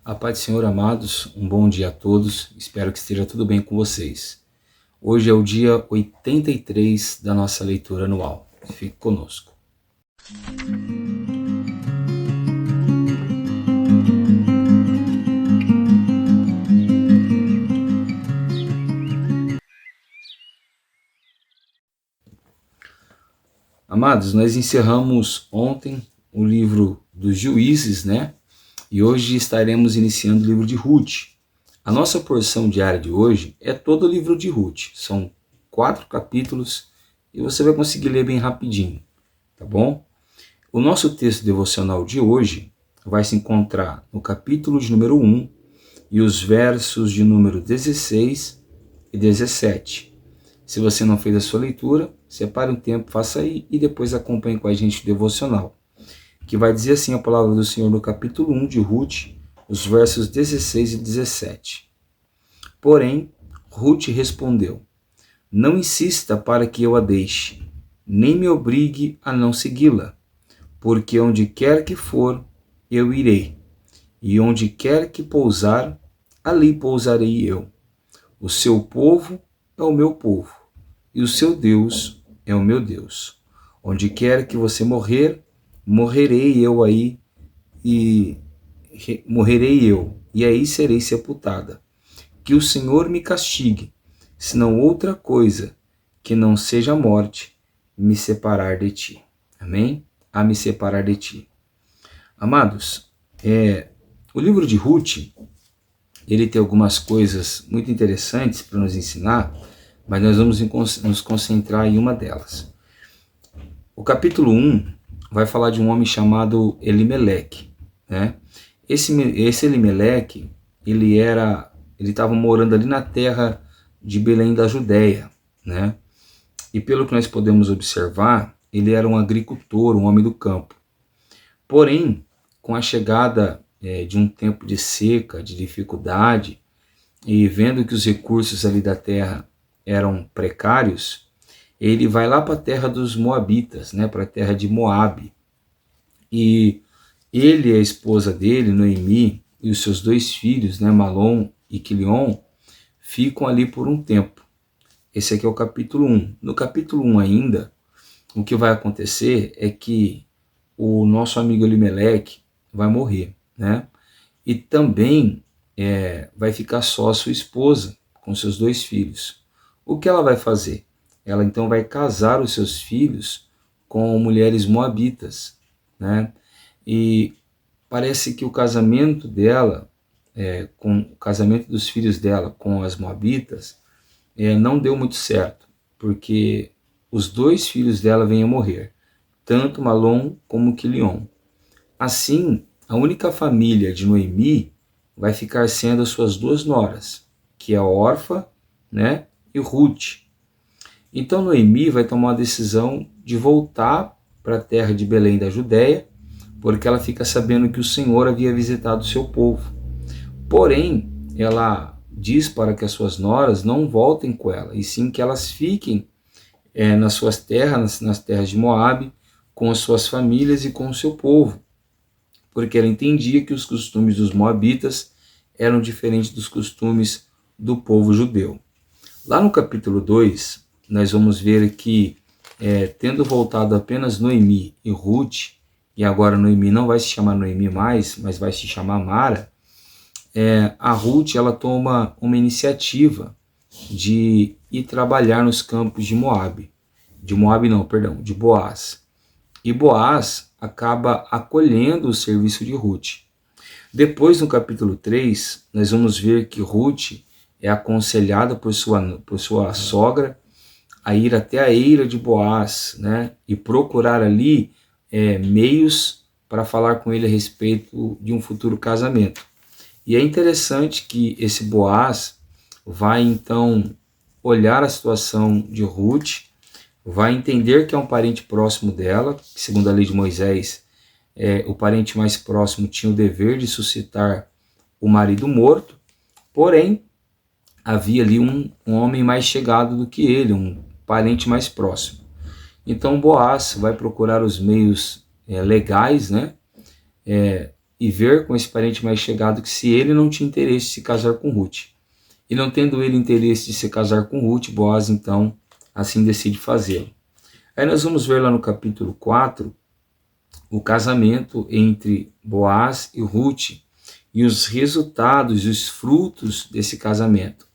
A paz do Senhor, amados, um bom dia a todos, espero que esteja tudo bem com vocês. Hoje é o dia 83 da nossa leitura anual. Fique conosco. Amados, nós encerramos ontem o livro dos Juízes, né? E hoje estaremos iniciando o livro de Ruth. A nossa porção diária de hoje é todo o livro de Ruth. São 4 capítulos e você vai conseguir ler bem rapidinho, tá bom? O nosso texto devocional de hoje vai se encontrar no capítulo de número 1 e os versos de número 16 e 17. Se você não fez a sua leitura, separe um tempo, faça aí e depois acompanhe com a gente o devocional, que vai dizer assim a palavra do Senhor no capítulo 1 de Ruth, os versos 16 e 17. Porém, Ruth respondeu: Não insista para que eu a deixe, nem me obrigue a não segui-la, porque onde quer que for, eu irei, e onde quer que pousar, ali pousarei eu. O seu povo é o meu povo, e o seu Deus é o meu Deus. Onde quer que você morrer, morrerei eu aí, e aí serei sepultada. Que o Senhor me castigue, se não outra coisa, que não seja a morte, me separar de ti. Amém? A me separar de ti. Amados, o livro de Ruth, ele tem algumas coisas muito interessantes para nos ensinar, mas nós vamos nos concentrar em uma delas. O capítulo 1 vai falar de um homem chamado Elimeleque, né? Esse Elimeleque, ele estava morando ali na terra de Belém da Judéia, né? E pelo que nós podemos observar, ele era um agricultor, um homem do campo. Porém, com a chegada de um tempo de seca, de dificuldade, e vendo que os recursos ali da terra eram precários, ele vai lá para a terra dos Moabitas, né, para a terra de Moabe. E ele e a esposa dele, Noemi, e os seus 2 filhos, né, Malom e Quilion, ficam ali por um tempo. Esse aqui é o capítulo 1. No capítulo 1 ainda, o que vai acontecer é que o nosso amigo Elimeleque vai morrer, né? E também vai ficar só a sua esposa com seus 2 filhos. O que ela vai fazer? Ela então vai casar os seus filhos com mulheres moabitas, né? E parece que o casamento dela, com o casamento dos filhos dela com as moabitas, não deu muito certo, porque os 2 filhos dela vêm a morrer, tanto Malom como Quilion. Assim, a única família de Noemi vai ficar sendo as suas 2 noras, que é Orfa, né, e Ruth. Então Noemi vai tomar a decisão de voltar para a terra de Belém da Judéia, porque ela fica sabendo que o Senhor havia visitado o seu povo. Porém, ela diz para que as suas noras não voltem com ela, e sim que elas fiquem nas suas terras, nas terras de Moabe, com as suas famílias e com o seu povo, porque ela entendia que os costumes dos moabitas eram diferentes dos costumes do povo judeu. Lá no capítulo 2, nós vamos ver que, tendo voltado apenas Noemi e Ruth, e agora Noemi não vai se chamar Noemi mais, mas vai se chamar Mara, a Ruth ela toma uma iniciativa de ir trabalhar nos campos de Moabe. De Boaz. E Boaz acaba acolhendo o serviço de Ruth. Depois, no capítulo 3, nós vamos ver que Ruth é aconselhada por sua sogra a ir até a eira de Boaz, né, e procurar ali meios para falar com ele a respeito de um futuro casamento. E é interessante que esse Boaz vai então olhar a situação de Ruth, vai entender que é um parente próximo dela, que segundo a lei de Moisés, o parente mais próximo tinha o dever de suscitar o marido morto, porém havia ali um homem mais chegado do que ele, um parente mais próximo. Então Boaz vai procurar os meios legais, né, e ver com esse parente mais chegado que se ele não tinha interesse de se casar com Ruth. E não tendo ele interesse de se casar com Ruth, Boaz então assim decide fazê-lo. Aí nós vamos ver lá no capítulo 4 o casamento entre Boaz e Ruth e os resultados e os frutos desse casamento.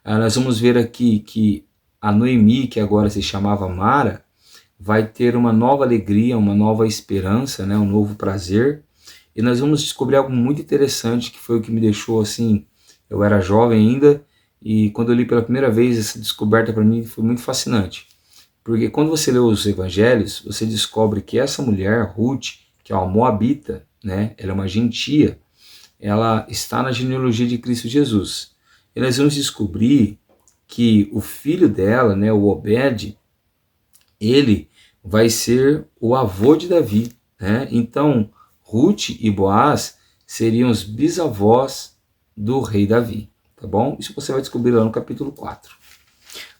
Aí nós vamos ver aqui que a Noemi, que agora se chamava Mara, vai ter uma nova alegria, uma nova esperança, né, um novo prazer. E nós vamos descobrir algo muito interessante, que foi o que me deixou assim, eu era jovem ainda, e quando eu li pela primeira vez essa descoberta para mim foi muito fascinante. Porque quando você lê os evangelhos, você descobre que essa mulher, Ruth, que é uma moabita, né, ela é uma gentia, ela está na genealogia de Cristo Jesus. E nós vamos descobrir que o filho dela, né, o Obed, ele vai ser o avô de Davi, né? Então, Ruth e Boaz seriam os bisavós do rei Davi, tá bom? Isso você vai descobrir lá no capítulo 4.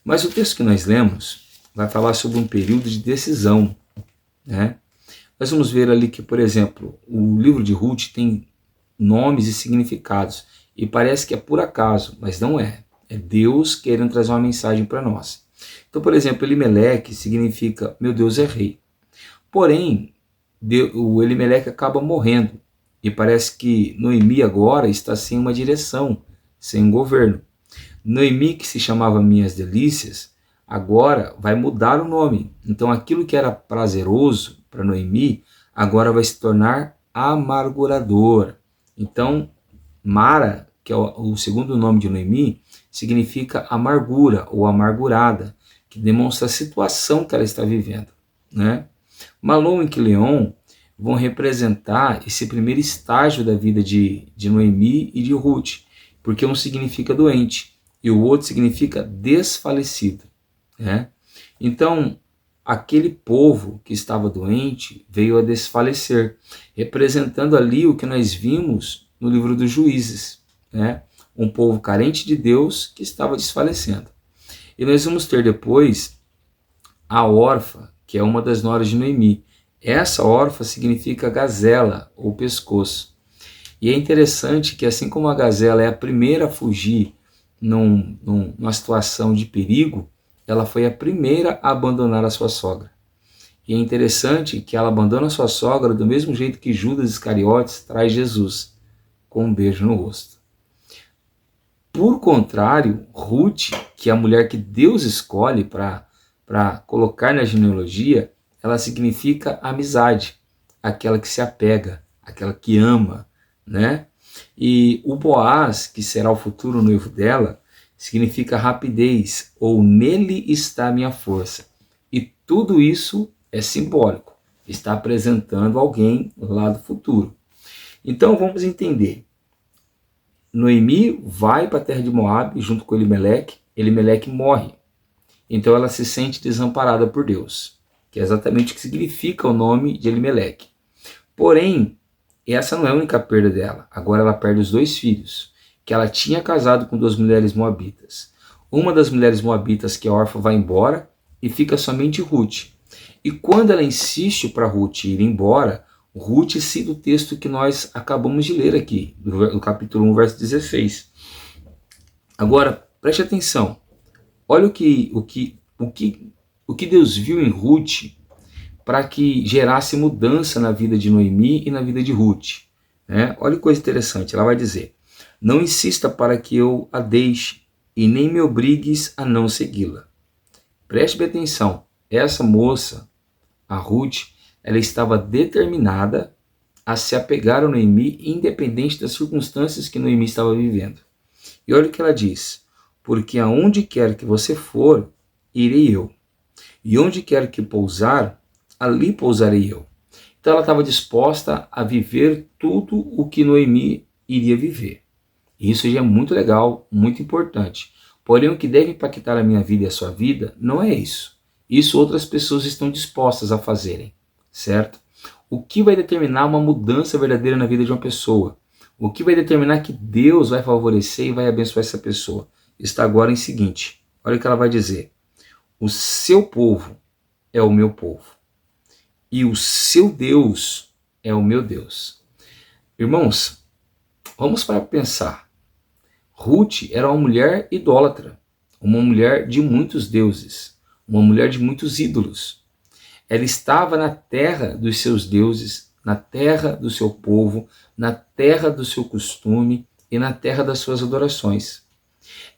Mas o texto que nós lemos vai falar sobre um período de decisão, né? Nós vamos ver ali que, por exemplo, o livro de Ruth tem nomes e significados, e parece que é por acaso, mas não é. É Deus querendo trazer uma mensagem para nós. Então, por exemplo, Elimeleque significa meu Deus é rei. Porém, o Elimeleque acaba morrendo. E parece que Noemi agora está sem uma direção, sem um governo. Noemi, que se chamava Minhas Delícias, agora vai mudar o nome. Então aquilo que era prazeroso para Noemi, agora vai se tornar amargurador. Então, Mara, que é o segundo nome de Noemi, significa amargura ou amargurada, que demonstra a situação que ela está vivendo, né? Malom e Quileon vão representar esse primeiro estágio da vida de Noemi e de Ruth, porque um significa doente e o outro significa desfalecido, né? Então, aquele povo que estava doente veio a desfalecer, representando ali o que nós vimos no livro dos Juízes, né? Um povo carente de Deus que estava desfalecendo. E nós vamos ter depois a órfã, que é uma das noras de Noemi. Essa órfã significa gazela ou pescoço. E é interessante que assim como a gazela é a primeira a fugir numa situação de perigo, ela foi a primeira a abandonar a sua sogra. E é interessante que ela abandona a sua sogra do mesmo jeito que Judas Iscariotes traz Jesus, com um beijo no rosto. Por contrário, Ruth, que é a mulher que Deus escolhe para colocar na genealogia, ela significa amizade, aquela que se apega, aquela que ama, né? E o Boaz, que será o futuro noivo dela, significa rapidez, ou nele está a minha força. E tudo isso é simbólico, está apresentando alguém lá do futuro. Então vamos entender. Noemi vai para a terra de Moab junto com Elimeleque. Elimeleque morre. Então ela se sente desamparada por Deus, que é exatamente o que significa o nome de Elimeleque. Porém, essa não é a única perda dela. Agora ela perde os 2 filhos, que ela tinha casado com 2 mulheres moabitas. Uma das mulheres moabitas, que é órfã, vai embora e fica somente Ruth. E quando ela insiste para Ruth ir embora, Ruth cita o texto que nós acabamos de ler aqui, do capítulo 1, verso 16. Agora, preste atenção. Olha o que Deus viu em Ruth para que gerasse mudança na vida de Noemi e na vida de Ruth, né? Olha que coisa interessante, ela vai dizer: não insista para que eu a deixe e nem me obrigues a não segui-la. Preste bem atenção, essa moça, a Ruth, ela estava determinada a se apegar a Noemi, independente das circunstâncias que Noemi estava vivendo. E olha o que ela diz: porque aonde quer que você for, irei eu. E onde quer que pousar, ali pousarei eu. Então ela estava disposta a viver tudo o que Noemi iria viver. E isso já é muito legal, muito importante. Porém, o que deve impactar a minha vida e a sua vida não é isso. Isso outras pessoas estão dispostas a fazerem, certo? O que vai determinar uma mudança verdadeira na vida de uma pessoa? O que vai determinar que Deus vai favorecer e vai abençoar essa pessoa? Está agora em seguinte. Olha o que ela vai dizer: o seu povo é o meu povo, e o seu Deus é o meu Deus. Irmãos, vamos para pensar. Ruth era uma mulher idólatra, uma mulher de muitos deuses, uma mulher de muitos ídolos. Ela estava na terra dos seus deuses, na terra do seu povo, na terra do seu costume e na terra das suas adorações.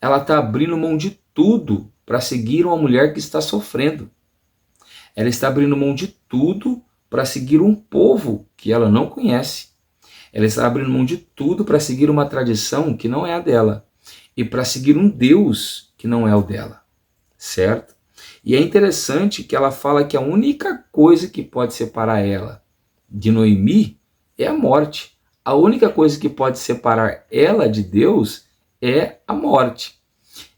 Ela está abrindo mão de tudo para seguir uma mulher que está sofrendo. Ela está abrindo mão de tudo para seguir um povo que ela não conhece. Ela está abrindo mão de tudo para seguir uma tradição que não é a dela e para seguir um Deus que não é o dela, certo? E é interessante que ela fala que a única coisa que pode separar ela de Noemi é a morte. A única coisa que pode separar ela de Deus é a morte.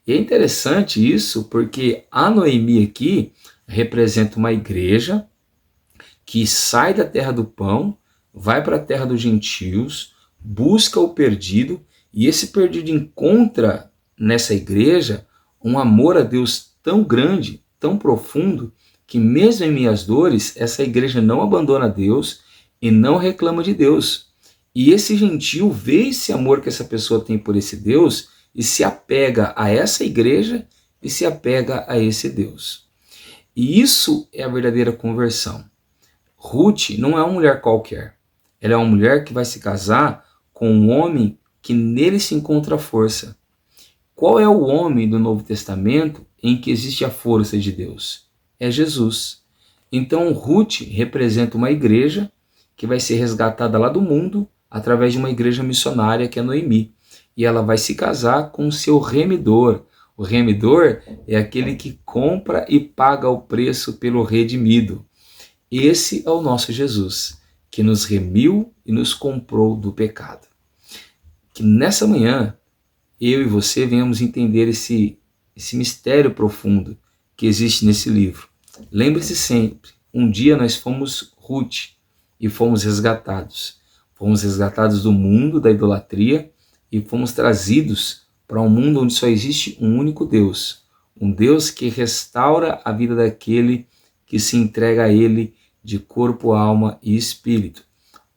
E é interessante isso porque a Noemi aqui representa uma igreja que sai da terra do pão, vai para a terra dos gentios, busca o perdido, e esse perdido encontra nessa igreja um amor a Deus tão grande, tão profundo, que mesmo em minhas dores, essa igreja não abandona Deus e não reclama de Deus. E esse gentio vê esse amor que essa pessoa tem por esse Deus e se apega a essa igreja e se apega a esse Deus. E isso é a verdadeira conversão. Ruth não é uma mulher qualquer. Ela é uma mulher que vai se casar com um homem que nele se encontra a força. Qual é o homem do Novo Testamento em que existe a força de Deus? É Jesus. Então Ruth representa uma igreja que vai ser resgatada lá do mundo através de uma igreja missionária que é Noemi. E ela vai se casar com o seu remidor. O remidor é aquele que compra e paga o preço pelo redimido. Esse é o nosso Jesus, que nos remiu e nos comprou do pecado. Que nessa manhã, eu e você venhamos entender esse mistério profundo que existe nesse livro. Lembre-se sempre, um dia nós fomos Ruth e fomos resgatados. Fomos resgatados do mundo da idolatria e fomos trazidos para um mundo onde só existe um único Deus. Um Deus que restaura a vida daquele que se entrega a Ele de corpo, alma e espírito.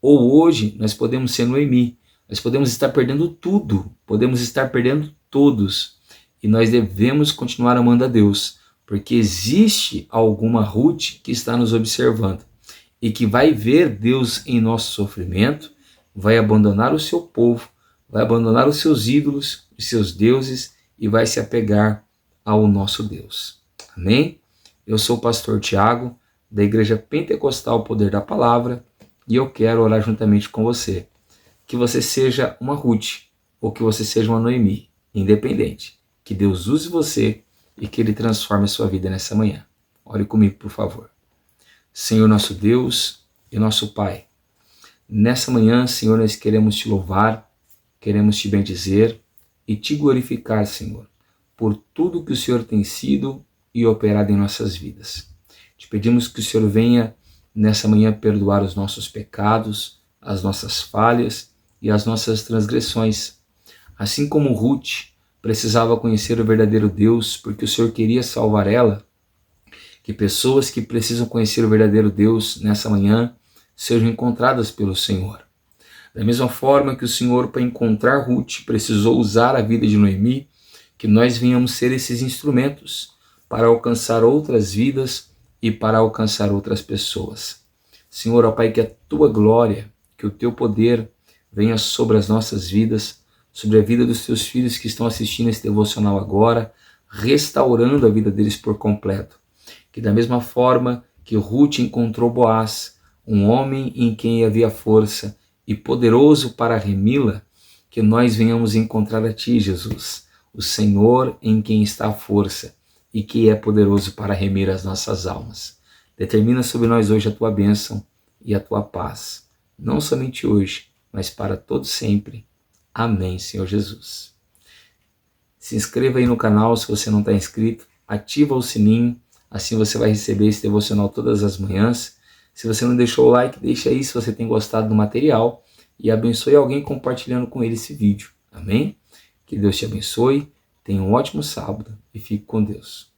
Ou hoje nós podemos ser Noemi, nós podemos estar perdendo tudo, podemos estar perdendo todos, e nós devemos continuar amando a Deus, porque existe alguma Ruth que está nos observando e que vai ver Deus em nosso sofrimento, vai abandonar o seu povo, vai abandonar os seus ídolos, os seus deuses e vai se apegar ao nosso Deus. Amém? Eu sou o pastor Tiago, da Igreja Pentecostal Poder da Palavra, e eu quero orar juntamente com você. Que você seja uma Ruth ou que você seja uma Noemi, independente. Que Deus use você e que Ele transforme a sua vida nessa manhã. Ore comigo, por favor. Senhor nosso Deus e nosso Pai, nessa manhã, Senhor, nós queremos Te louvar, queremos Te bendizer e Te glorificar, Senhor, por tudo que o Senhor tem sido e operado em nossas vidas. Te pedimos que o Senhor venha nessa manhã perdoar os nossos pecados, as nossas falhas e as nossas transgressões. Assim como Ruth precisava conhecer o verdadeiro Deus porque o Senhor queria salvar ela, que pessoas que precisam conhecer o verdadeiro Deus nessa manhã sejam encontradas pelo Senhor. Da mesma forma que o Senhor, para encontrar Ruth, precisou usar a vida de Noemi, que nós venhamos ser esses instrumentos para alcançar outras vidas e para alcançar outras pessoas. Senhor, ó Pai, que a Tua glória, que o Teu poder venha sobre as nossas vidas, sobre a vida dos Teus filhos que estão assistindo esse devocional agora, restaurando a vida deles por completo. Que da mesma forma que Ruth encontrou Boaz, um homem em quem havia força e poderoso para remi-la, que nós venhamos encontrar a Ti, Jesus, o Senhor em quem está a força e que é poderoso para remir as nossas almas. Determina sobre nós hoje a Tua bênção e a Tua paz, não somente hoje, mas para todo sempre. Amém, Senhor Jesus. Se inscreva aí no canal se você não está inscrito, ativa o sininho, assim você vai receber esse devocional todas as manhãs. Se você não deixou o like, deixa aí se você tem gostado do material e abençoe alguém compartilhando com ele esse vídeo. Amém? Que Deus te abençoe, tenha um ótimo sábado e fique com Deus.